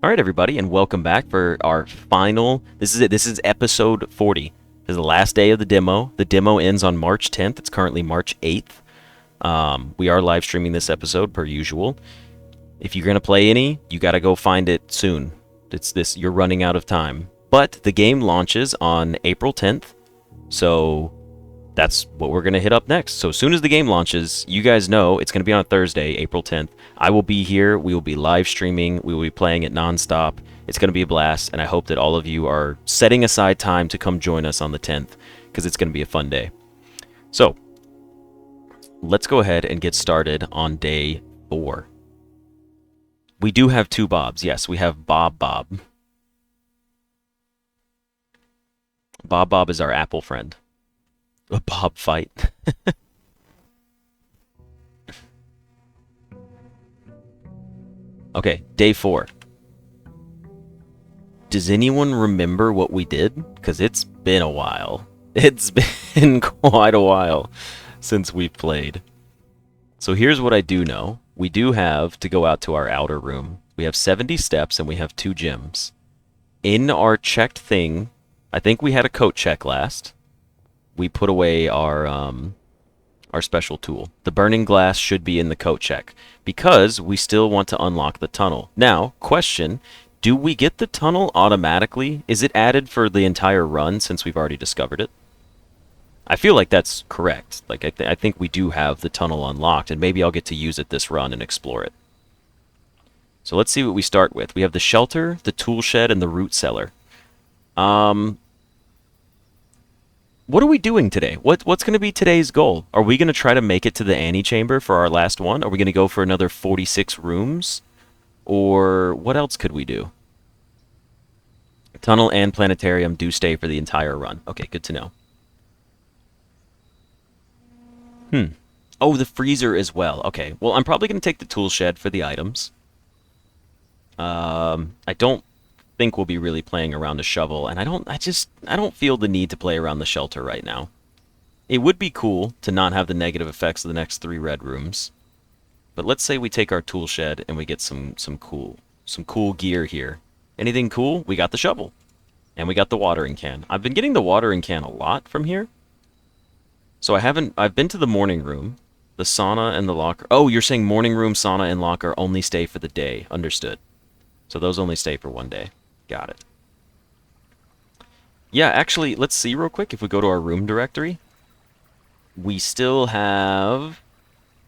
All right, everybody, and welcome back for our final. This is it. This is episode 40. This is the last day of the demo. The demo ends on March 10th. It's currently March 8th. We are live streaming this episode per usual. If you're gonna play any, you gotta go find it soon. It's this. You're running out of time. But the game launches on April 10th, so that's what we're going to hit up next. So as soon as the game launches, you guys know it's going to be on Thursday, April 10th. I will be here. We will be live streaming. We will be playing it nonstop. It's going to be a blast, and I hope that all of you are setting aside time to come join us on the 10th, because it's going to be a fun day. So let's go ahead and get started on day 4. We do have 2 Bobs. Yes, we have Bob. Bob is our Apple friend. A Bob fight. Okay, day 4. Does anyone remember what we did? Because it's been a while. It's been quite a while since we've played. So here's what I do know. We do have to go out to our outer room. We have 70 steps and we have 2 gyms. In our checked thing, I think we had a coat check last. We put away our special tool. The burning glass should be in the coat check because we still want to unlock the tunnel. Now, question, do we get the tunnel automatically? Is it added for the entire run since we've already discovered it? I feel like that's correct. Like I think we do have the tunnel unlocked, and maybe I'll get to use it this run and explore it. So let's see what we start with. We have the shelter, the tool shed, and the root cellar. What are we doing today? What's going to be today's goal? Are we going to try to make it to the antechamber for our last one? Are we going to go for another 46 rooms? Or what else could we do? Tunnel and planetarium do stay for the entire run. Okay, good to know. Oh, the freezer as well. Okay, well, I'm probably going to take the tool shed for the items. I don't think we'll be really playing around the shovel, and I don't feel the need to play around the shelter right now. It would be cool to not have the negative effects of the next 3 red rooms. But let's say we take our tool shed and we get some cool gear here. Anything cool? We got the shovel. And we got the watering can. I've been getting the watering can a lot from here. So I've been to the morning room, the sauna and the locker. Oh, you're saying morning room, sauna, and locker only stay for the day. Understood. So those only stay for 1 day. Got it. Yeah, actually, let's see real quick if we go to our room directory. We still have...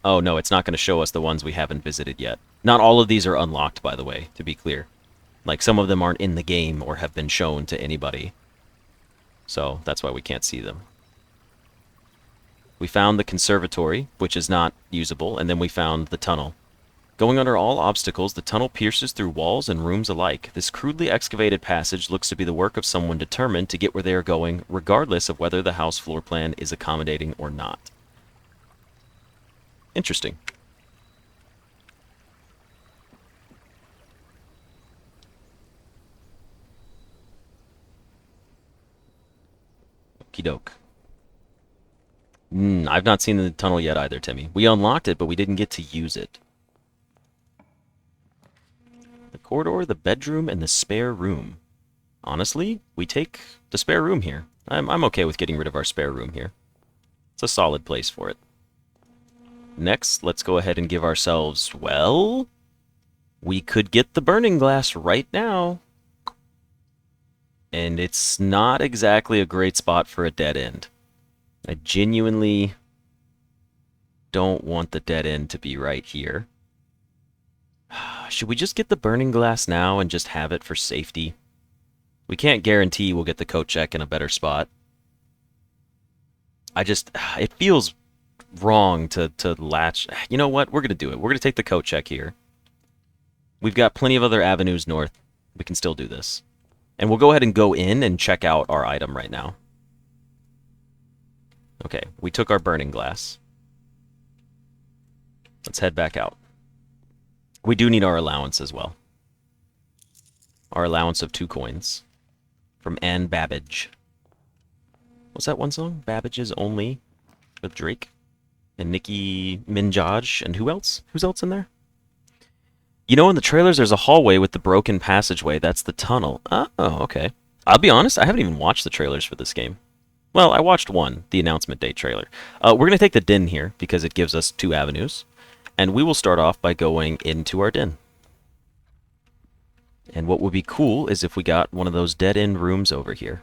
Oh, no, it's not going to show us the ones we haven't visited yet. Not all of these are unlocked, by the way, to be clear. Like, some of them aren't in the game or have been shown to anybody. So, that's why we can't see them. We found the conservatory, which is not usable, and then we found the tunnel. Going under all obstacles, the tunnel pierces through walls and rooms alike. This crudely excavated passage looks to be the work of someone determined to get where they are going, regardless of whether the house floor plan is accommodating or not. Interesting. Okie doke. I've not seen the tunnel yet either, Timmy. We unlocked it, but we didn't get to use it. The corridor, the bedroom, and the spare room. Honestly, we take the spare room here. I'm okay with getting rid of our spare room here. It's a solid place for it. Next, let's go ahead and give ourselves, well, we could get the burning glass right now. And it's not exactly a great spot for a dead end. I genuinely don't want the dead end to be right here. Should we just get the burning glass now and just have it for safety? We can't guarantee we'll get the coat check in a better spot. It feels wrong to latch. You know what? We're going to do it. We're going to take the coat check here. We've got plenty of other avenues north. We can still do this. And we'll go ahead and go in and check out our item right now. Okay, we took our burning glass. Let's head back out. We do need our allowance as well. Our allowance of 2 coins. From Anne Babbage. What's that one song? Babbage's Only with Drake and Nicki Minaj and who else? Who's else in there? You know, in the trailers, there's a hallway with the broken passageway. That's the tunnel. Oh, okay. I'll be honest, I haven't even watched the trailers for this game. Well, I watched one, the announcement day trailer. We're going to take the den here because it gives us 2 avenues. And we will start off by going into our den. And what would be cool is if we got one of those dead-end rooms over here.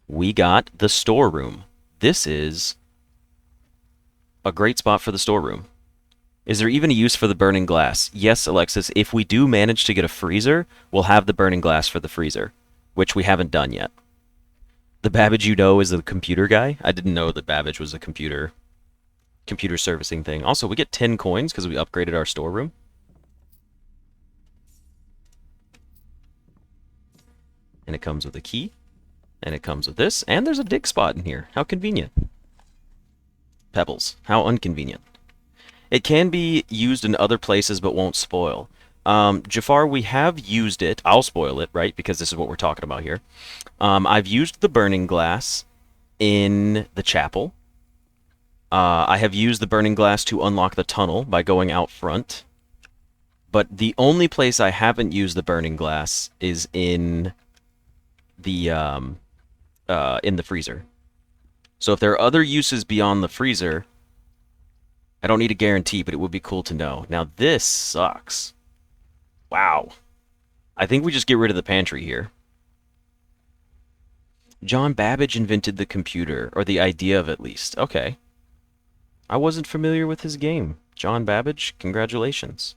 We got the storeroom. This is a great spot for the storeroom. Is there even a use for the burning glass? Yes, Alexis, if we do manage to get a freezer, we'll have the burning glass for the freezer, which we haven't done yet. The Babbage you know is the computer guy. I didn't know that Babbage was a computer servicing thing. Also, we get 10 coins because we upgraded our storeroom. And it comes with a key. And it comes with this. And there's a dig spot in here. How convenient. Pebbles. How inconvenient. It can be used in other places but won't spoil. Jafar, we have used it. I'll spoil it, right? Because this is what we're talking about here. I've used the burning glass in the chapel. I have used the burning glass to unlock the tunnel by going out front. But the only place I haven't used the burning glass is in the freezer. So if there are other uses beyond the freezer, I don't need a guarantee, but it would be cool to know. Now this sucks. Wow. I think we just get rid of the pantry here. John Babbage invented the computer, or the idea of it, at least. Okay. I wasn't familiar with his game. John Babbage, congratulations.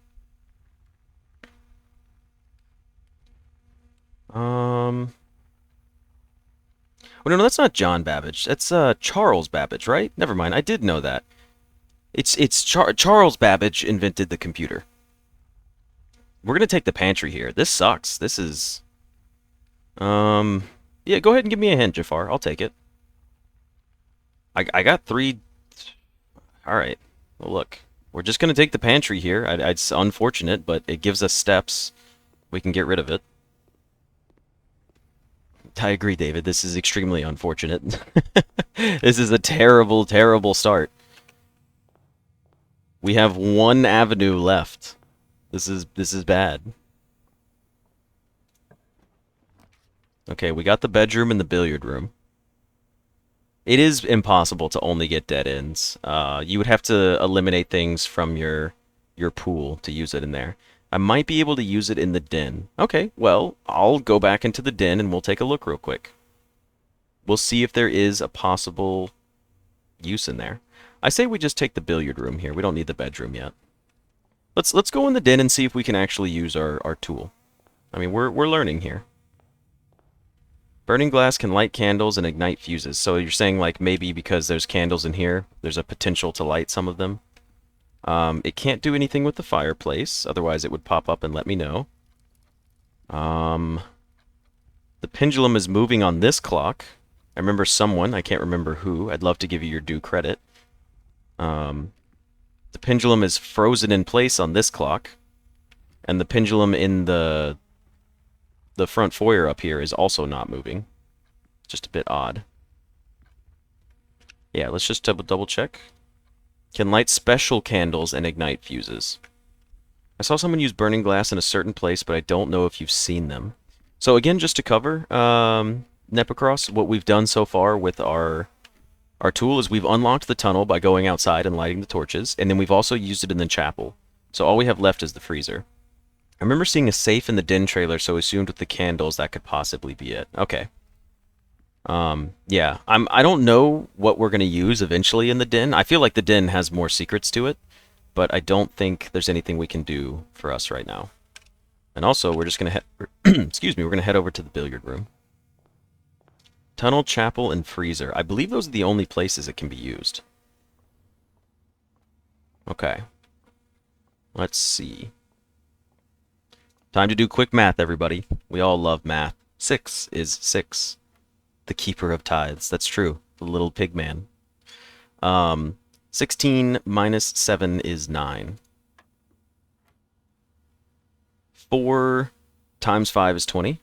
Well, no, that's not John Babbage. That's Charles Babbage, right? Never mind. I did know that. It's Charles Babbage invented the computer. We're gonna take the pantry here. This sucks. This is... Yeah, go ahead and give me a hint, Jafar. I'll take it. I got 3... Alright. Well, look. We're just gonna take the pantry here. It's unfortunate, but it gives us steps. We can get rid of it. I agree, David. This is extremely unfortunate. This is a terrible, terrible start. We have 1 avenue left. This is bad. Okay, we got the bedroom and the billiard room. It is impossible to only get dead ends. You would have to eliminate things from your pool to use it in there. I might be able to use it in the den. Okay, well, I'll go back into the den and we'll take a look real quick. We'll see if there is a possible use in there. I say we just take the billiard room here. We don't need the bedroom yet. Let's go in the den and see if we can actually use our tool. I mean, we're learning here. Burning glass can light candles and ignite fuses. So you're saying, like, maybe because there's candles in here, there's a potential to light some of them. It can't do anything with the fireplace, otherwise it would pop up and let me know. The pendulum is moving on this clock. I remember someone, I can't remember who. I'd love to give you your due credit. The pendulum is frozen in place on this clock, and the pendulum in the front foyer up here is also not moving. Just a bit odd. Yeah, let's just double check. Can light special candles and ignite fuses. I saw someone use burning glass in a certain place, but I don't know if you've seen them. So again, just to cover, Nepicross, what we've done so far with our tool is we've unlocked the tunnel by going outside and lighting the torches, and then we've also used it in the chapel. So all we have left is the freezer. I remember seeing a safe in the den trailer, so I assumed with the candles that could possibly be it. Okay. Yeah, I don't know what we're going to use eventually in the den. I feel like the den has more secrets to it, but I don't think there's anything we can do for us right now. And also, we're just going to head... excuse me, we're going to head over to the billiard room. Tunnel, chapel, and freezer. I believe those are the only places it can be used. Okay. Let's see. Time to do quick math, everybody. We all love math. 6 is 6. The keeper of tithes. That's true. The little pig man. 16 minus 7 is 9. 4 times 5 is 20.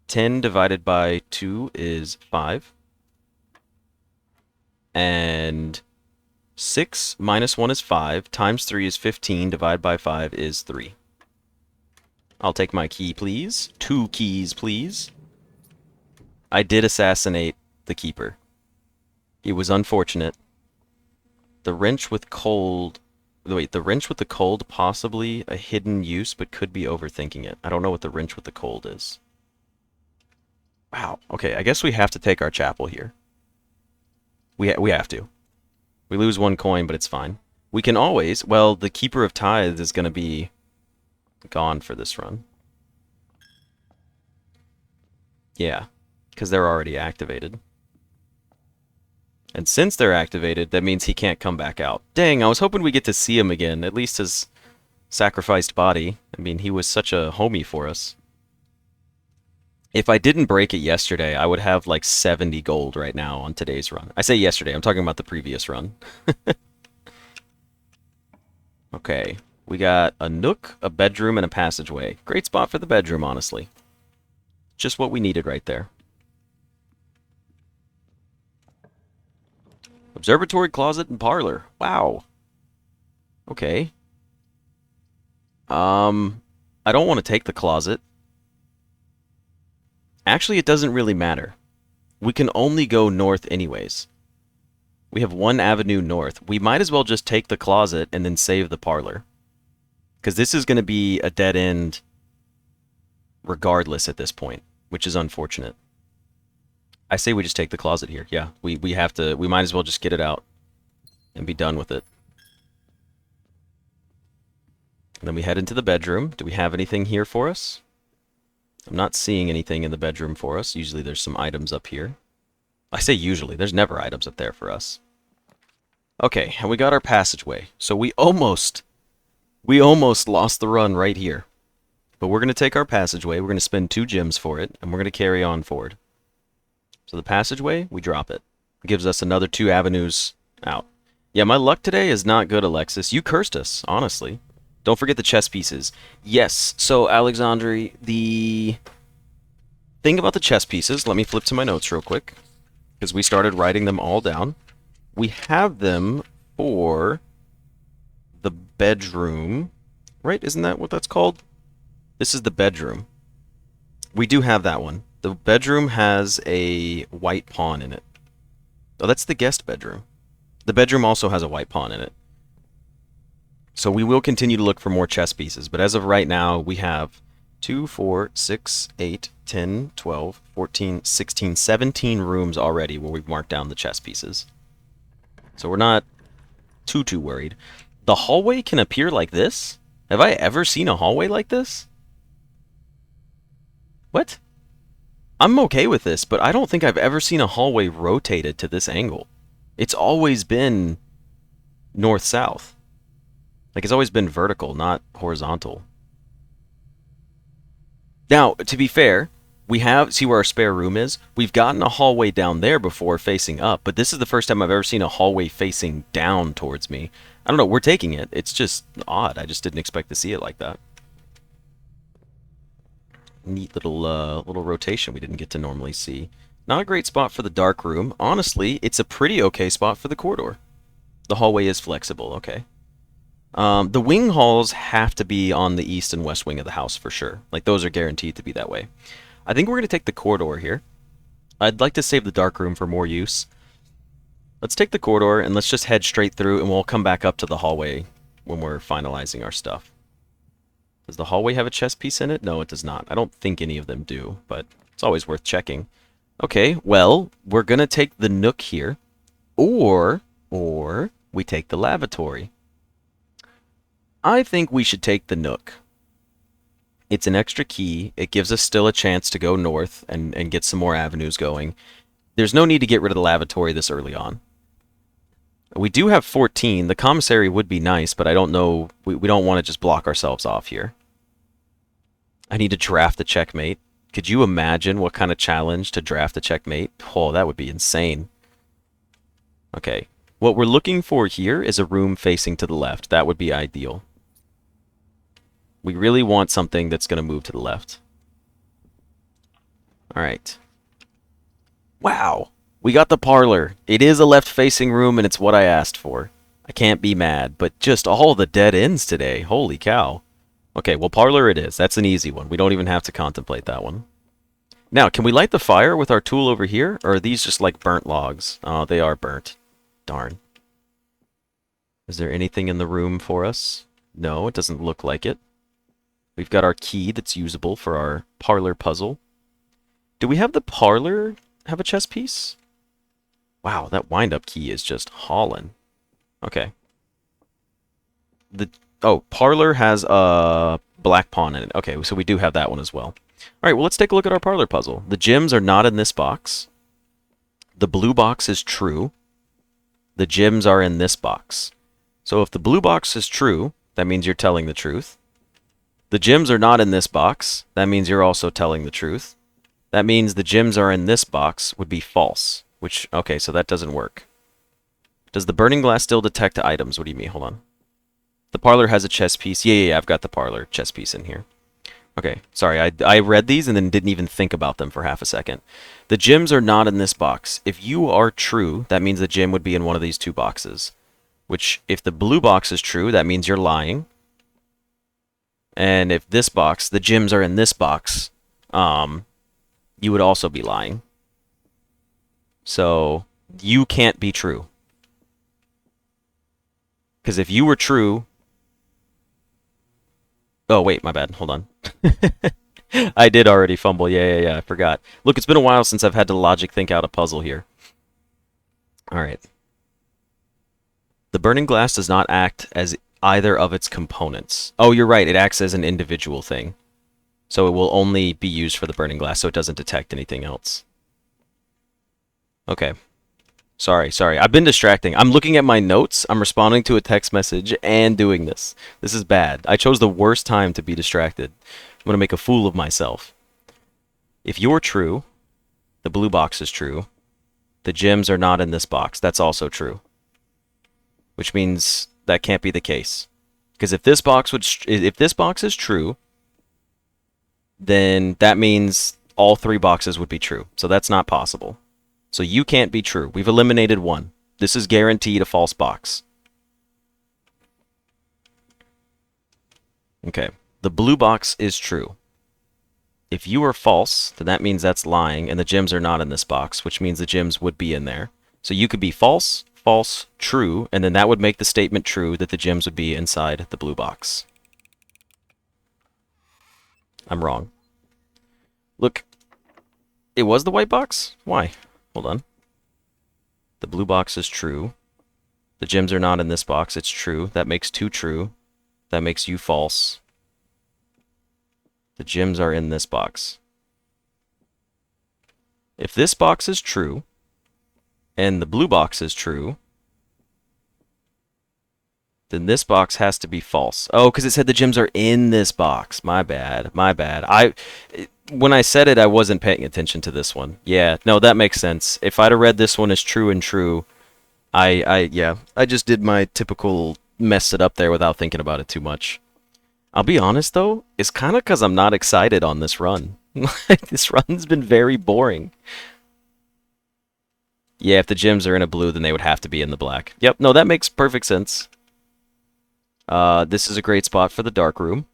10 divided by 2 is 5. And 6 minus 1 is 5, times 3 is 15, divided by 5 is 3. I'll take my key, please. 2 keys, please. I did assassinate the keeper. It was unfortunate. The wrench with cold... Wait, the wrench with the cold, possibly a hidden use, but could be overthinking it. I don't know what the wrench with the cold is. Wow. Okay, I guess we have to take our chapel here. We have to. We lose 1 coin, but it's fine. We can always... Well, the Keeper of Tithes is going to be gone for this run. Yeah, because they're already activated. And since they're activated, that means he can't come back out. Dang, I was hoping we get to see him again, at least his sacrificed body. I mean, he was such a homie for us. If I didn't break it yesterday, I would have like 70 gold right now on today's run. I say yesterday, I'm talking about the previous run. Okay, we got a nook, a bedroom, and a passageway. Great spot for the bedroom, honestly. Just what we needed right there. Observatory, closet, and parlor. Wow. Okay. I don't want to take the closet. Actually, it doesn't really matter. We can only go north anyways. We have 1 avenue north. We might as well just take the closet and then save the parlor. Because this is going to be a dead end regardless at this point, which is unfortunate. I say we just take the closet here. Yeah, we have to... We might as well just get it out and be done with it. And then we head into the bedroom. Do we have anything here for us? I'm not seeing anything in the bedroom for us. Usually there's some items up here. I say usually. There's never items up there for us. Okay, and we got our passageway. So we almost lost the run right here. But we're going to take our passageway. We're going to spend 2 gems for it, and we're going to carry on forward. So the passageway, we drop it. It gives us another 2 avenues out. Yeah, my luck today is not good, Alexis. You cursed us, honestly. Don't forget the chess pieces. Yes, so Alexandre, the thing about the chess pieces, let me flip to my notes real quick, because we started writing them all down. We have them for the bedroom, right? Isn't that what that's called? This is the bedroom. We do have that one. The bedroom has a white pawn in it. Oh, that's the guest bedroom. The bedroom also has a white pawn in it. So we will continue to look for more chess pieces, but as of right now, we have 2, 4, 6, 8, 10, 12, 14, 16, 17 rooms already where we've marked down the chess pieces. So we're not too worried. The hallway can appear like this? Have I ever seen a hallway like this? What? I'm okay with this, but I don't think I've ever seen a hallway rotated to this angle. It's always been north-south. Like, it's always been vertical, not horizontal. Now, to be fair, we have... See where our spare room is? We've gotten a hallway down there before facing up, but this is the first time I've ever seen a hallway facing down towards me. I don't know, we're taking it. It's just odd. I just didn't expect to see it like that. Neat little rotation we didn't get to normally see. Not a great spot for the dark room. Honestly, it's a pretty okay spot for the corridor. The hallway is flexible, okay. The wing halls have to be on the east and west wing of the house for sure. Like, those are guaranteed to be that way. I think we're going to take the corridor here. I'd like to save the dark room for more use. Let's take the corridor and let's just head straight through and we'll come back up to the hallway when we're finalizing our stuff. Does the hallway have a chess piece in it? No, it does not. I don't think any of them do, but it's always worth checking. Okay, well, we're going to take the nook here, or we take the lavatory. I think we should take the nook. It's an extra key. It gives us still a chance to go north and get some more avenues going. There's no need to get rid of the lavatory this early on. We do have 14. The commissary would be nice, but I don't know. We don't want to just block ourselves off here. I need to draft a checkmate. Could you imagine what kind of challenge to draft a checkmate? Oh, that would be insane. Okay. What we're looking for here is a room facing to the left. That would be ideal. We really want something that's going to move to the left. Alright. Wow! We got the parlor. It is a left-facing room, and it's what I asked for. I can't be mad, but just all the dead ends today. Holy cow. Okay, well, Parlor it is. That's an easy one. We don't even have to contemplate that one. Now, can we light the fire with our tool over here? Or are these just like burnt logs? Oh, they are burnt. Darn. Is there anything in the room for us? No, it doesn't look like it. We've got our key that's usable for our Parlor puzzle. Do we have the Parlor have a chess piece? Wow, that wind-up key is just hauling. Okay. Parlor has a black pawn in it. Okay, so we do have that one as well. All right, well, let's take a look at our Parlor puzzle. The gems are not in this box. The blue box is true. The gems are in this box. So if the blue box is true, that means you're telling the truth. The gems are not in this box. That means you're also telling the truth. That means the gems are in this box would be false. Which, okay, so that doesn't work. Does the burning glass still detect items? What do you mean? Hold on. The Parlor has a chess piece. Yeah, I've got the Parlor chess piece in here. Okay, sorry, I read these and then didn't even think about them for half a second. The gems are not in this box. If you are true, that means the gem would be in one of these two boxes. Which, if the blue box is true, that means you're lying. And if this box, the gems are in this box, you would also be lying. So, you can't be true. Because if you were true... Oh, wait, my bad. Hold on. I did already fumble. Yeah, I forgot. Look, it's been a while since I've had to logic think out a puzzle here. Alright. The burning glass does not act as either of its components. Oh, you're right. It acts as an individual thing. So it will only be used for the burning glass, so it doesn't detect anything else. Okay. Sorry. I've been distracting. I'm looking at my notes, I'm responding to a text message, and doing this. This is bad. I chose the worst time to be distracted. I'm going to make a fool of myself. If you're true, the blue box is true. The gems are not in this box. That's also true. Which means that can't be the case. Because if this box is true, then that means all three boxes would be true. So that's not possible. So you can't be true. We've eliminated one. This is guaranteed a false box. Okay. The blue box is true. If you are false, then that means that's lying, and the gems are not in this box, which means the gems would be in there. So you could be false, false, true, and then that would make the statement true that the gems would be inside the blue box. I'm wrong. Look, it was the white box? Why? Hold on. The blue box is true. The gems are not in this box. It's true. That makes two true. That makes you false. The gems are in this box. If this box is true, and the blue box is true, then this box has to be false. Oh, because it said the gems are in this box. My bad. When I said it, I wasn't paying attention to this one. Yeah, no, that makes sense. If I'd have read this one as true and true, I just did my typical mess it up there without thinking about it too much. I'll be honest, though, it's kind of because I'm not excited on this run. This run's been very boring. Yeah, if the gems are in a blue, then they would have to be in the black. Yep, no, that makes perfect sense. This is a great spot for the dark room.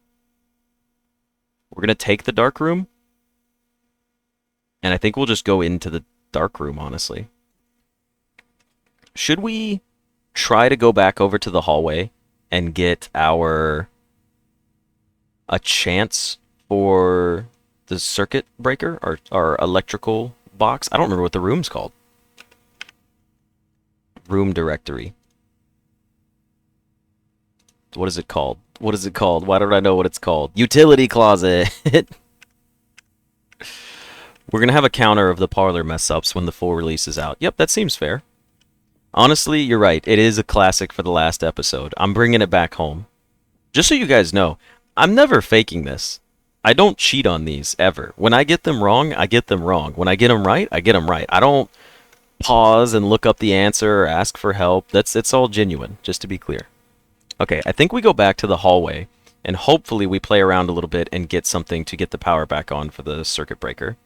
We're going to take the dark room. And I think we'll just go into the dark room, honestly. Should we try to go back over to the hallway and get a chance for the circuit breaker or our electrical box? I don't remember what the room's called. Room directory. What is it called? What is it called? Why don't I know what it's called? Utility closet! We're going to have a counter of the Parlor mess-ups when the full release is out. Yep, that seems fair. Honestly, you're right. It is a classic for the last episode. I'm bringing it back home. Just so you guys know, I'm never faking this. I don't cheat on these, ever. When I get them wrong, I get them wrong. When I get them right, I get them right. I don't pause and look up the answer or ask for help. It's all genuine, just to be clear. Okay, I think we go back to the hallway, and hopefully we play around a little bit and get something to get the power back on for the circuit breaker.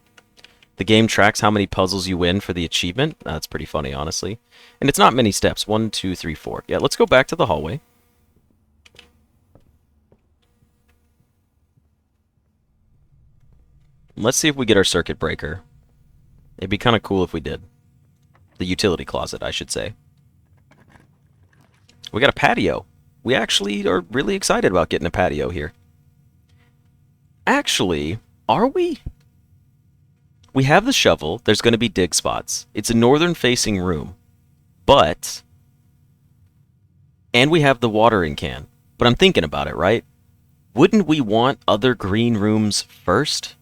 The game tracks how many puzzles you win for the achievement. That's pretty funny, honestly. And it's not many steps. 1, 2, 3, 4. Yeah, let's go back to the hallway. Let's see if we get our circuit breaker. It'd be kind of cool if we did. The utility closet, I should say. We got a patio. We actually are really excited about getting a patio here. Actually, are we? We have the shovel. There's going to be dig spots. It's a northern-facing room. But... And we have the watering can. But I'm thinking about it, right? Wouldn't we want other green rooms first?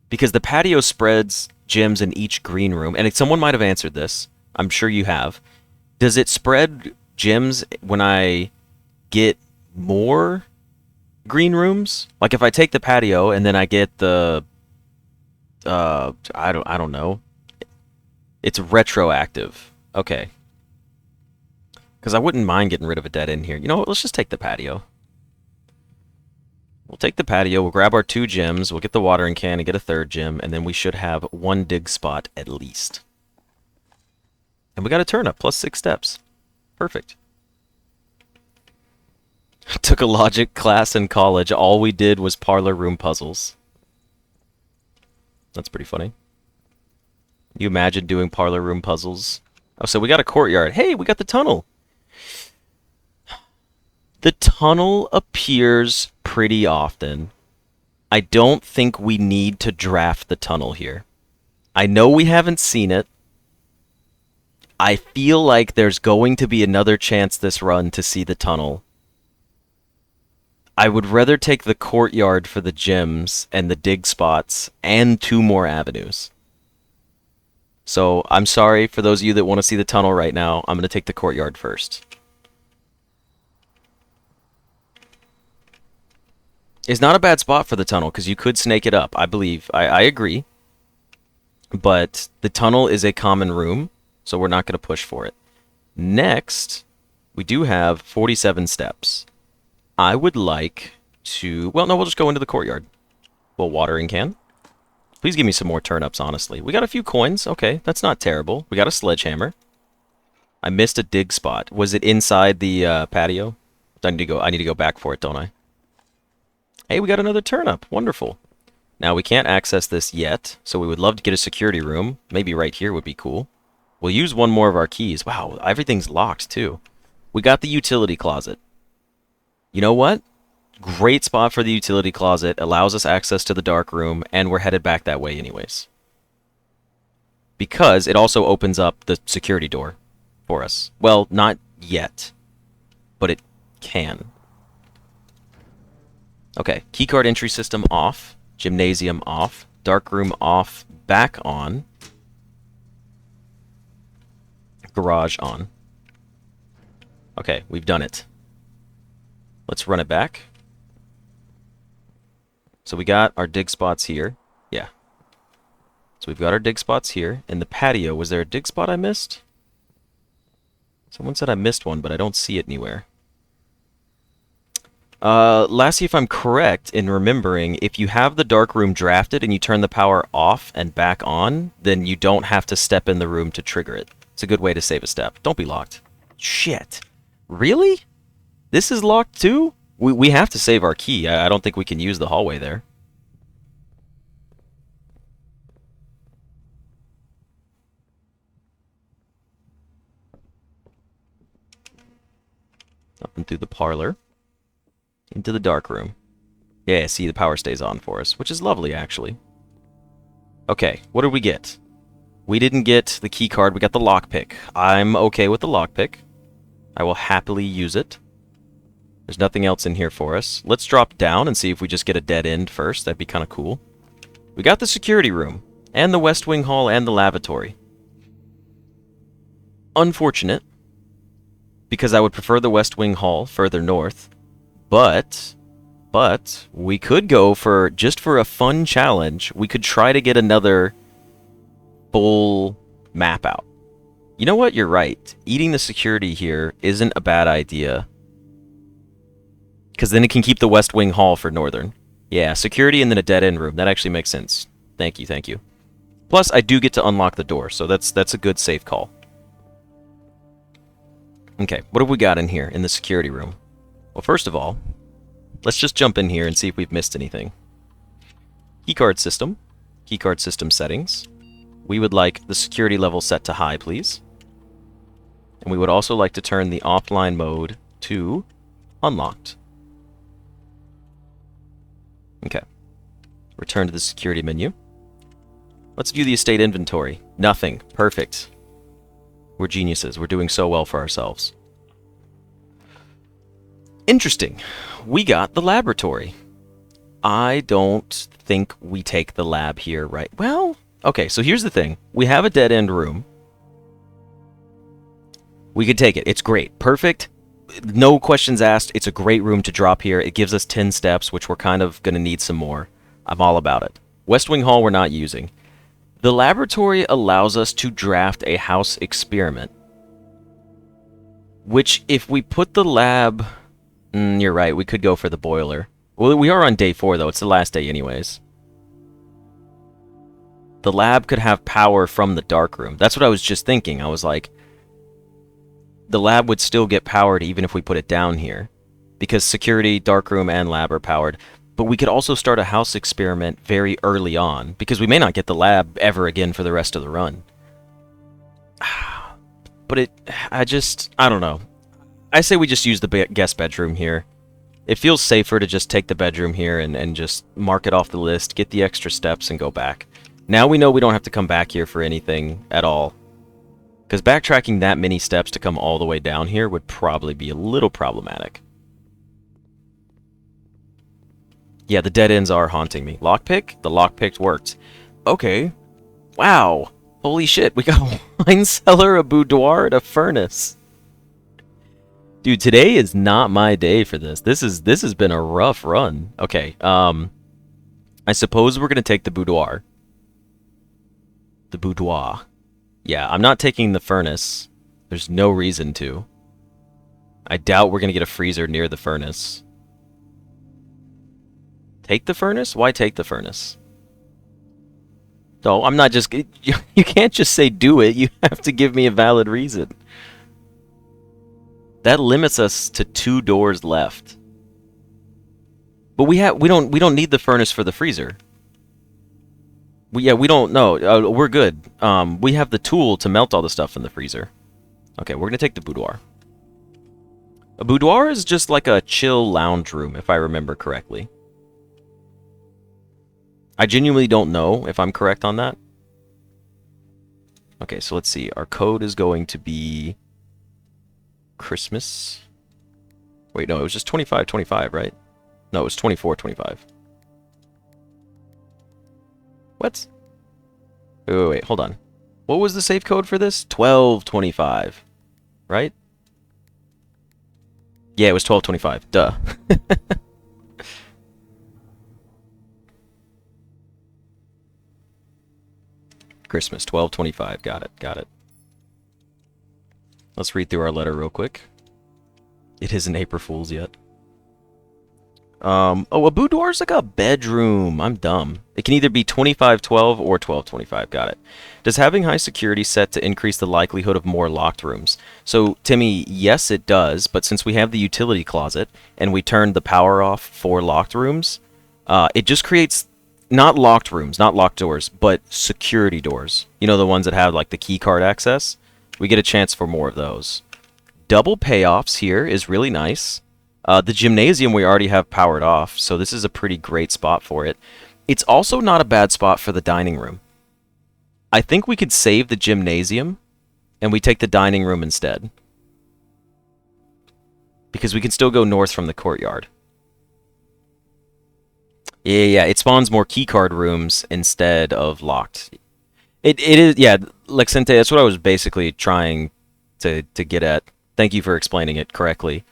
Because the patio spreads gems in each green room. And someone might have answered this. I'm sure you have. Does it spread gems when I get more green rooms? Like if I take the patio and then I get the... I don't know. It's retroactive. Okay. Because I wouldn't mind getting rid of a dead end here. You know what? Let's just take the patio. We'll take the patio. We'll grab our 2 gems. We'll get the watering can and get a 3rd gem. And then we should have 1 dig spot at least. And we got a turnip plus 6 steps. Perfect. Took a logic class in college. All we did was parlor room puzzles. That's pretty funny. You imagine doing parlor room puzzles? Oh, so we got a courtyard. Hey, we got the tunnel. The tunnel appears pretty often. I don't think we need to draft the tunnel here. I know we haven't seen it. I feel like there's going to be another chance this run to see the tunnel. I would rather take the courtyard for the gems and the dig spots and 2 more avenues. So I'm sorry for those of you that want to see the tunnel right now. I'm going to take the courtyard first. It's not a bad spot for the tunnel because you could snake it up, I believe. I agree. But the tunnel is a common room, so we're not going to push for it. Next, we do have 47 steps. I would like to... Well, no, we'll just go into the courtyard. Well, watering can. Please give me some more turnips, honestly. We got a few coins. Okay, that's not terrible. We got a sledgehammer. I missed a dig spot. Was it inside the patio? I need to go back for it, don't I? Hey, we got another turnip. Wonderful. Now, we can't access this yet, so we would love to get a security room. Maybe right here would be cool. We'll use 1 more of our keys. Wow, everything's locked, too. We got the utility closet. You know what? Great spot for the utility closet. Allows us access to the dark room, and we're headed back that way anyways. Because it also opens up the security door for us. Well, not yet, but it can. Okay, keycard entry system off. Gymnasium off. Dark room off. Back on. Garage on. Okay, we've done it. Let's run it back. So we got our dig spots here. Yeah. So we've got our dig spots here. In the patio, was there a dig spot I missed? Someone said I missed one, but I don't see it anywhere. Lassie, if I'm correct in remembering, if you have the dark room drafted and you turn the power off and back on, then you don't have to step in the room to trigger it. It's a good way to save a step. Don't be locked. Shit. Really? This is locked too? We have to save our key. I don't think we can use the hallway there. Up and through the parlor. Into the dark room. Yeah, see, the power stays on for us, which is lovely, actually. Okay, what did we get? We didn't get the key card, we got the lockpick. I'm okay with the lockpick. I will happily use it. There's nothing else in here for us. Let's drop down and see if we just get a dead end first. That'd be kind of cool. We got the security room, and the West Wing Hall, and the lavatory. Unfortunate, because I would prefer the West Wing Hall further north. But we could go for, just for a fun challenge, we could try to get another full map out. You know what? You're right. Eating the security here isn't a bad idea. Because then it can keep the West Wing Hall for northern. Yeah, security and then a dead-end room. That actually makes sense. Thank you, thank you. Plus, I do get to unlock the door, so that's a good safe call. Okay, what have we got in here in the security room? Well, first of all, let's just jump in here and see if we've missed anything. Keycard system. Keycard system settings. We would like the security level set to high, please. And we would also like to turn the offline mode to unlocked. Okay. Return to the security menu. Let's view the estate inventory. Nothing. Perfect. We're geniuses. We're doing so well for ourselves. Interesting. We got the laboratory. I don't think we take the lab here, right? Well, okay, so here's the thing. We have a dead-end room. We could take it. It's great. Perfect. No questions asked. It's a great room to drop here. It gives us 10 steps, which we're kind of going to need some more. I'm all about it. West Wing Hall we're not using. The laboratory allows us to draft a house experiment. Which, if we put the lab... you're right, we could go for the boiler. Well, we are on day 4, though. It's the last day anyways. The lab could have power from the darkroom. That's what I was just thinking. I was like, the lab would still get powered even if we put it down here. Because security, darkroom, and lab are powered. But we could also start a house experiment very early on, because we may not get the lab ever again for the rest of the run. But I don't know. I say we just use the guest bedroom here. It feels safer to just take the bedroom here and just mark it off the list, get the extra steps, and go back. Now we know we don't have to come back here for anything at all. Because backtracking that many steps to come all the way down here would probably be a little problematic. Yeah, the dead ends are haunting me. Lockpick? The lockpick worked. Okay. Wow. Holy shit, we got a wine cellar, a boudoir, and a furnace. Dude, today is not my day for this. This has been a rough run. Okay, I suppose we're going to take the boudoir. The boudoir. Yeah, I'm not taking the furnace. There's no reason to. I doubt we're going to get a freezer near the furnace. Take the furnace? Why take the furnace? No, I'm not just... You can't just say do it. You have to give me a valid reason. That limits us to 2 doors left. But we don't need the furnace for the freezer. We don't know. We're good. We have the tool to melt all the stuff in the freezer. Okay, we're gonna take the boudoir. A boudoir is just like a chill lounge room, if I remember correctly. I genuinely don't know if I'm correct on that. Okay, so let's see. Our code is going to be Christmas. Wait, no, it was just 2525, right? No, it was 2425. What? Wait, hold on. What was the safe code for this? 1225, right? Yeah, it was 1225. Duh. Christmas, 1225. Got it. Let's read through our letter real quick. It isn't April Fool's yet. Oh, a boudoir is like a bedroom. I'm dumb. It can either be 2512 or 1225. Got it. Does having high security set to increase the likelihood of more locked rooms? So, Timmy, yes, it does. But since we have the utility closet and we turned the power off for locked rooms, it just creates not locked rooms, not locked doors, but security doors. You know, the ones that have like the key card access? We get a chance for more of those. Double payoffs here is really nice. The gymnasium we already have powered off, so this is a pretty great spot for it. It's also not a bad spot for the dining room. I think we could save the gymnasium, and we take the dining room instead. Because we can still go north from the courtyard. Yeah, it spawns more keycard rooms instead of locked. It is, yeah, Lexente, that's what I was basically trying to get at. Thank you for explaining it correctly.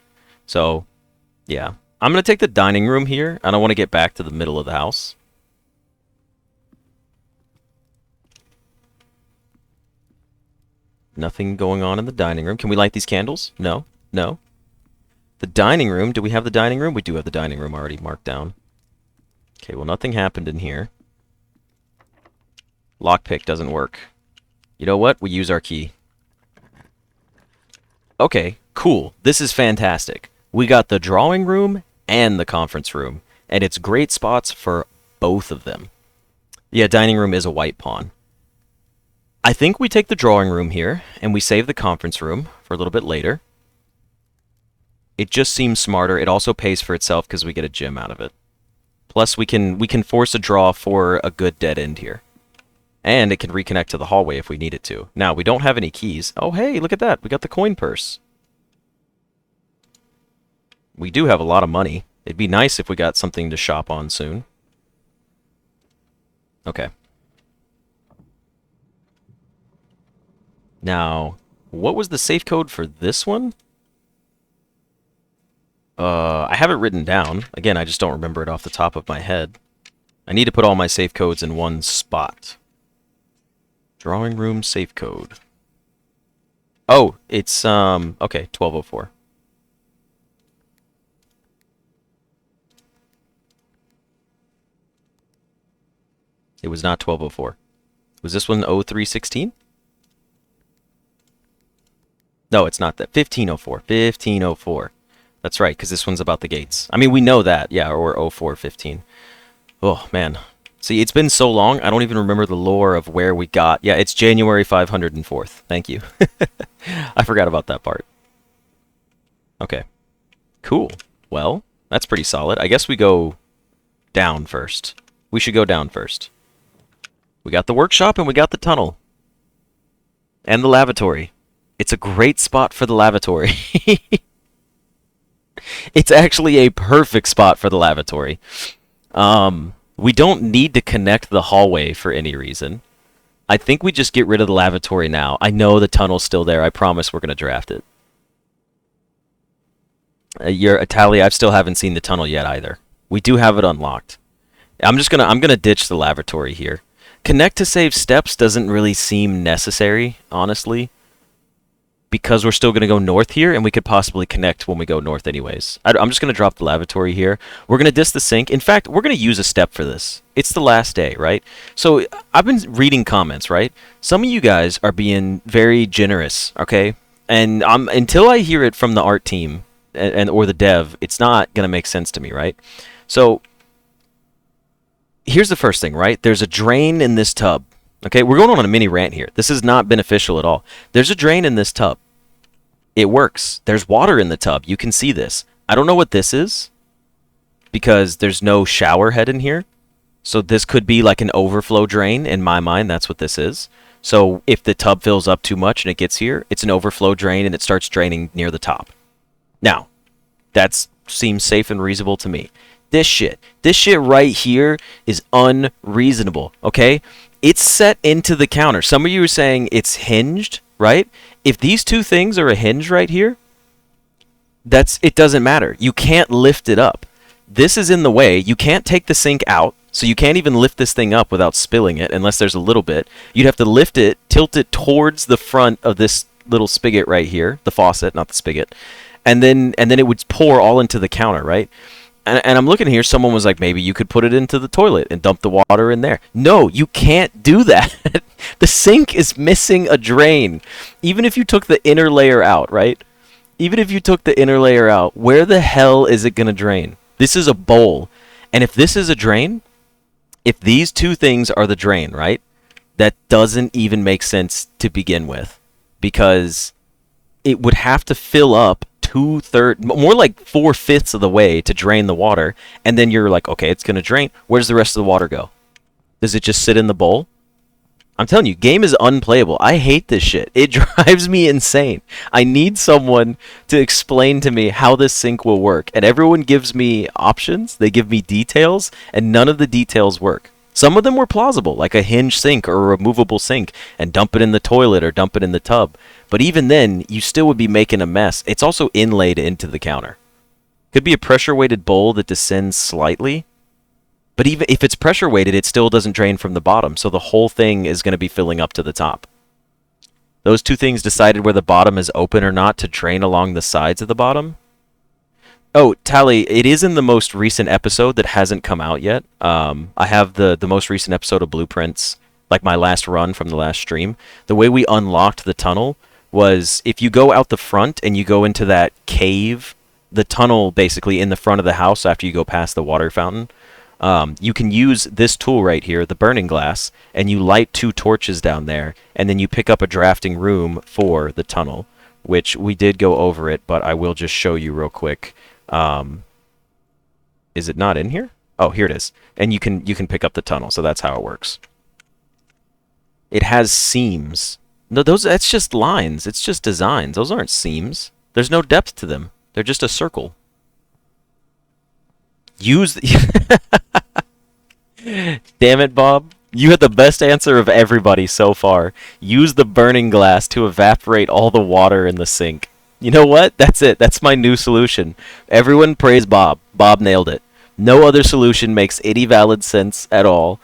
So, yeah. I'm going to take the dining room here. I don't want to get back to the middle of the house. Nothing going on in the dining room. Can we light these candles? No. No. The dining room. Do we have the dining room? We do have the dining room already marked down. Okay, well, nothing happened in here. Lockpick doesn't work. You know what? We use our key. Okay, cool. This is fantastic. We got the drawing room and the conference room, and it's great spots for both of them. Yeah, dining room is a white pawn. I think we take the drawing room here, and we save the conference room for a little bit later. It just seems smarter. It also pays for itself because we get a gem out of it. Plus, we can force a draw for a good dead end here. And it can reconnect to the hallway if we need it to. Now, we don't have any keys. Oh, hey, look at that. We got the coin purse. We do have a lot of money. It'd be nice if we got something to shop on soon. Okay. Now, what was the safe code for this one? I have it written down. Again, I just don't remember it off the top of my head. I need to put all my safe codes in one spot. Drawing room safe code. Oh, it's, okay, 1204. It was not 1204. Was this one 0316? No, it's not that. 1504. 1504. That's right, because this one's about the gates. I mean, we know that, yeah, or 0415. Oh, man. See, it's been so long, I don't even remember the lore of where we got. Yeah, it's January 504th. Thank you. I forgot about that part. Okay. Cool. Well, that's pretty solid. I guess we go down first. We should go down first. We got the workshop and we got the tunnel. And the lavatory. It's a great spot for the lavatory. It's actually a perfect spot for the lavatory. We don't need to connect the hallway for any reason. I think we just get rid of the lavatory now. I know the tunnel's still there. I promise we're going to draft it. Tally, I still haven't seen the tunnel yet either. We do have it unlocked. I'm gonna ditch the lavatory here. Connect to save steps doesn't really seem necessary, honestly, because we're still going to go north here, and we could possibly connect when we go north anyways. I'm just going to drop the lavatory here. We're going to diss the sink. In fact, we're going to use a step for this. It's the last day, right? So I've been reading comments, right? Some of you guys are being very generous, okay? And until I hear it from the art team or the dev, it's not going to make sense to me, right? So here's the first thing, right? There's a drain in this tub. Okay, we're going on a mini rant here. This is not beneficial at all. There's a drain in this tub. It works. There's water in the tub. You can see this. I don't know what this is because there's no shower head in here. So this could be like an overflow drain. In my mind, that's what this is. So if the tub fills up too much and it gets here, it's an overflow drain and it starts draining near the top. Now, that seems safe and reasonable to me. This shit right here is unreasonable, okay? It's set into the counter. Some of you are saying it's hinged, right? If these two things are a hinge right here, it doesn't matter. You can't lift it up. This is in the way. You can't take the sink out, so you can't even lift this thing up without spilling it, unless there's a little bit. You'd have to lift it, tilt it towards the front of this little spigot right here, the faucet, not the spigot, and then it would pour all into the counter, right? And I'm looking here, someone was like, maybe you could put it into the toilet and dump the water in there. No, you can't do that. The sink is missing a drain. Even if you took the inner layer out, right? Even if you took the inner layer out, where the hell is it going to drain? This is a bowl. And if this is a drain, if these two things are the drain, right? That doesn't even make sense to begin with. Because it would have to fill up 2/3, more like 4/5 of the way to drain the water, and then you're like, okay, it's gonna drain. Where does the rest of the water go? Does it just sit in the bowl? I'm telling you, game is unplayable. I hate this shit. It drives me insane. I need someone to explain to me how this sink will work, and everyone gives me options. They give me details, and none of the details work. Some of them were plausible, like a hinge sink or a removable sink, and dump it in the toilet or dump it in the tub. But even then, you still would be making a mess. It's also inlaid into the counter. Could be a pressure-weighted bowl that descends slightly. But even if it's pressure-weighted, it still doesn't drain from the bottom, so the whole thing is going to be filling up to the top. Those two things decided where the bottom is open or not to drain along the sides of the bottom. Oh, Tally, it is in the most recent episode that hasn't come out yet. I have the most recent episode of Blueprints like my last run from the last stream, the way we unlocked the tunnel was if you go out the front and you go into that cave, the tunnel basically in the front of the house after you go past the water fountain, you can use this tool right here, the burning glass, and you light 2 torches down there, and then you pick up a drafting room for the tunnel, which we did go over it, but I will just show you real quick. Is it not in here? Oh, here it is. And you can pick up the tunnel, so that's how it works. It has seams. No, that's just lines. It's just designs. Those aren't seams. There's no depth to them. They're just a circle. Use the Damn it, Bob. You had the best answer of everybody so far. Use the burning glass to evaporate all the water in the sink. You know what? That's it. That's my new solution. Everyone praise Bob. Bob nailed it. No other solution makes any valid sense at all.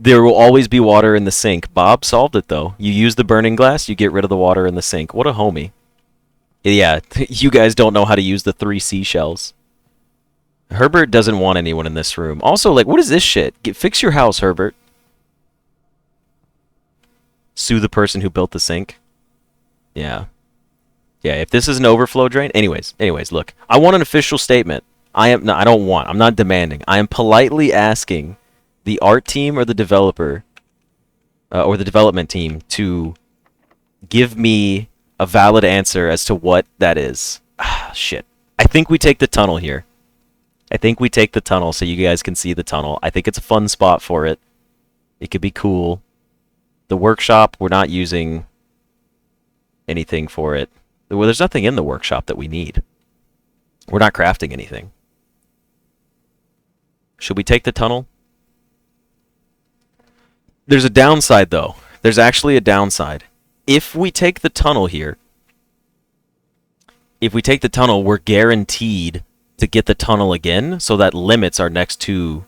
There will always be water in the sink. Bob solved it, though. You use the burning glass, you get rid of the water in the sink. What a homie. Yeah, you guys don't know how to use the 3 seashells. Herbert doesn't want anyone in this room. Also, like, what is this shit? Fix your house, Herbert. Sue the person who built the sink. Yeah. Yeah, if this is an overflow drain... Anyways, look. I want an official statement. I'm not demanding. I am politely asking the art team or the developer or the development team to give me a valid answer as to what that is. Ah, shit. I think we take the tunnel here. I think we take the tunnel so you guys can see the tunnel. I think it's a fun spot for it. It could be cool. The workshop, we're not using anything for it. Well, there's nothing in the workshop that we need. We're not crafting anything. Should we take the tunnel? There's a downside, though. There's actually a downside. If we take the tunnel here, we're guaranteed to get the tunnel again, so that limits our next two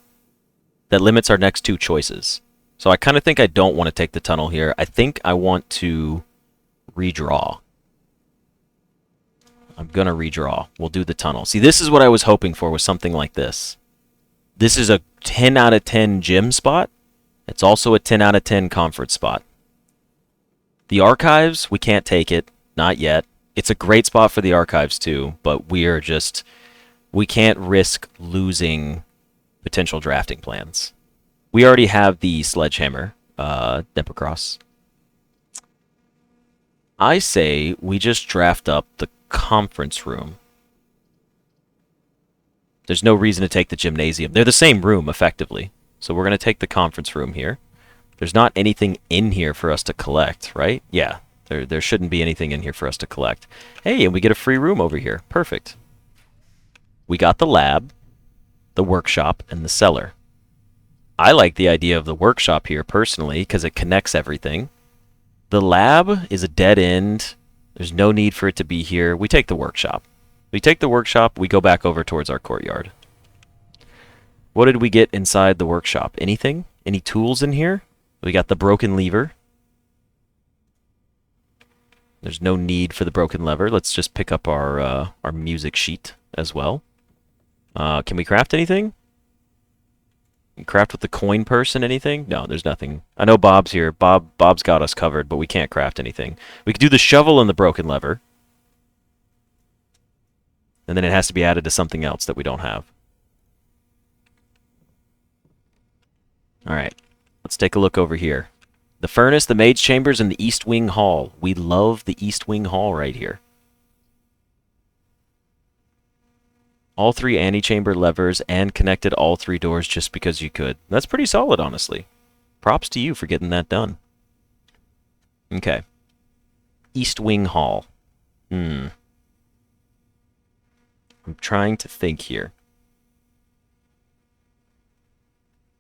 choices. So I kind of think I don't want to take the tunnel here. I think I want to redraw. I'm going to redraw. We'll do the tunnel. See, this is what I was hoping for, was something like this. This is a 10 out of 10 gym spot. It's also a 10 out of 10 conference spot. The archives, we can't take it. Not yet. It's a great spot for the archives too, but we can't risk losing potential drafting plans. We already have the sledgehammer, Dempacross. I say we just draft up the conference room. There's no reason to take the gymnasium. They're the same room, effectively. So we're going to take the conference room here. There's not anything in here for us to collect, right? Yeah, there shouldn't be anything in here for us to collect. Hey, and we get a free room over here. Perfect. We got the lab, the workshop, and the cellar. I like the idea of the workshop here, personally, because it connects everything. The lab is a dead end. There's no need for it to be here. We take the workshop. We take the workshop, we go back over towards our courtyard. What did we get inside the workshop? Anything? Any tools in here? We got the broken lever. There's no need for the broken lever. Let's just pick up our music sheet as well. Can we craft anything? Craft with the coin purse and anything? No, there's nothing. I know Bob's here. Bob's got us covered, but we can't craft anything. We could do the shovel and the broken lever. And then it has to be added to something else that we don't have. Alright, let's take a look over here. The furnace, the mage chambers, and the East Wing Hall. We love the East Wing Hall right here. All 3 antechamber levers and connected all 3 doors just because you could. That's pretty solid, honestly. Props to you for getting that done. Okay. East Wing Hall. I'm trying to think here.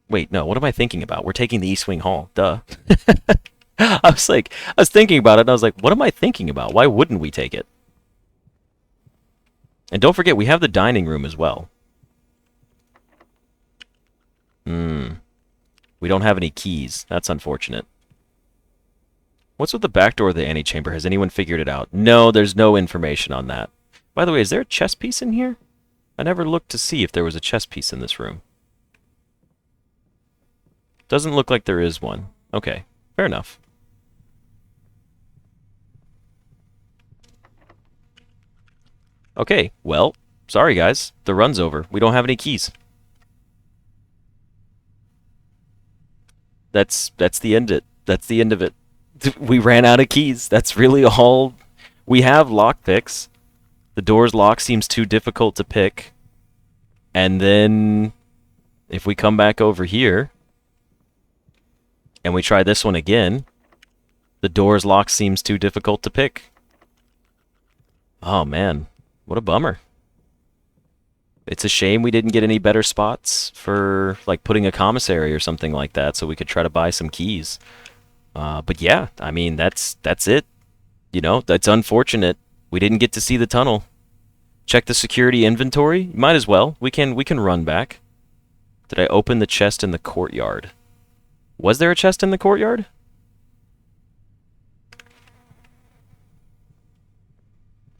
Wait, no, what am I thinking about? We're taking the East Wing Hall. Duh. I was thinking about it, and I was like, what am I thinking about? Why wouldn't we take it? And don't forget, we have the dining room as well. We don't have any keys. That's unfortunate. What's with the back door of the antechamber? Has anyone figured it out? No, there's no information on that. By the way, is there a chess piece in here? I never looked to see if there was a chess piece in this room. Doesn't look like there is one. Okay, fair enough. Okay, well, sorry guys. The run's over. We don't have any keys. That's the end of it. That's the end of it. We ran out of keys. That's really all. We have lockpicks. The door's lock seems too difficult to pick. And then if we come back over here and we try this one again, the door's lock seems too difficult to pick. Oh man, what a bummer. It's a shame we didn't get any better spots for like putting a commissary or something like that so we could try to buy some keys. But yeah, I mean that's it. You know, that's unfortunate. We didn't get to see the tunnel. Check the security inventory. Might as well. We can run back. Did I open the chest in the courtyard? Was there a chest in the courtyard?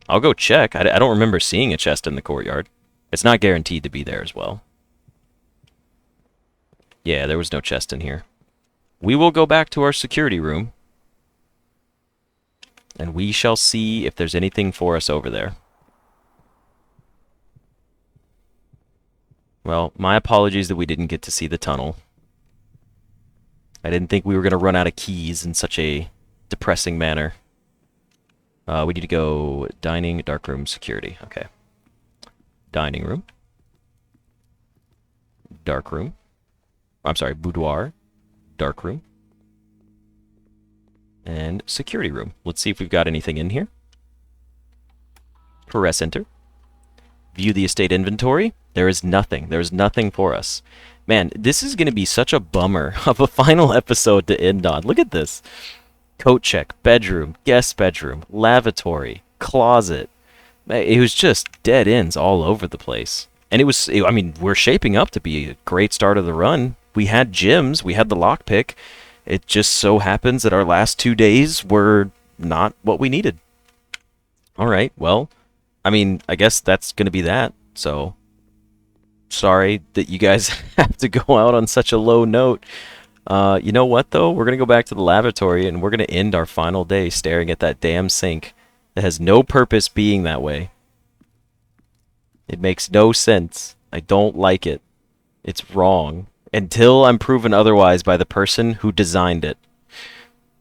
I'll go check. I don't remember seeing a chest in the courtyard. It's not guaranteed to be there as well. Yeah, there was no chest in here. We will go back to our security room. And we shall see if there's anything for us over there. Well, my apologies that we didn't get to see the tunnel. I didn't think we were going to run out of keys in such a depressing manner. We need to go dining, dark room, security. Okay. Dining room. Dark room. I'm sorry, boudoir. Dark room. And security room. Let's see if we've got anything in here. Press enter. View the estate inventory. There is nothing. There is nothing for us. Man, this is going to be such a bummer of a final episode to end on. Look at this. Coat check, bedroom, guest bedroom, lavatory, closet. It was just dead ends all over the place. And it was, I mean, we're shaping up to be a great start of the run. We had gyms, we had the lockpick. It just so happens that our last 2 days were not what we needed. All right, well, I mean, I guess that's going to be that. So, sorry that you guys have to go out on such a low note. You know what, though? We're going to go back to the lavatory, and we're going to end our final day staring at that damn sink that has no purpose being that way. It makes no sense. I don't like it. It's wrong. Until I'm proven otherwise by the person who designed it.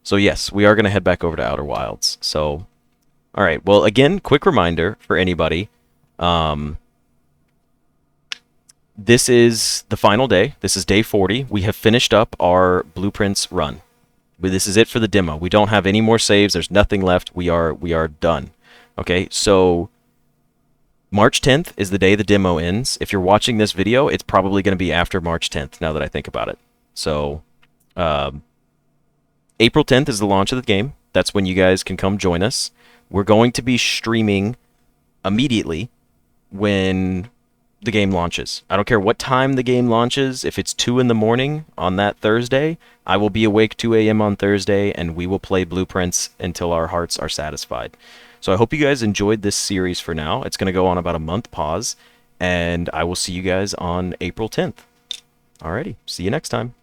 So yes, we are going to head back over to Outer Wilds. So, alright, well, again, quick reminder for anybody. This is the final day. This is day 40. We have finished up our blueprints run. This is it for the demo. We don't have any more saves. There's nothing left. We are done. Okay, so March 10th is the day the demo ends. If you're watching this video, it's probably going to be after March 10th, now that I think about it. So, April 10th is the launch of the game. That's when you guys can come join us. We're going to be streaming immediately when the game launches. I don't care what time the game launches. If it's 2 in the morning on that Thursday, I will be awake 2 a.m. on Thursday, and we will play Blueprints until our hearts are satisfied. So I hope you guys enjoyed this series for now. It's going to go on about a month pause, and I will see you guys on April 10th. Alrighty, see you next time.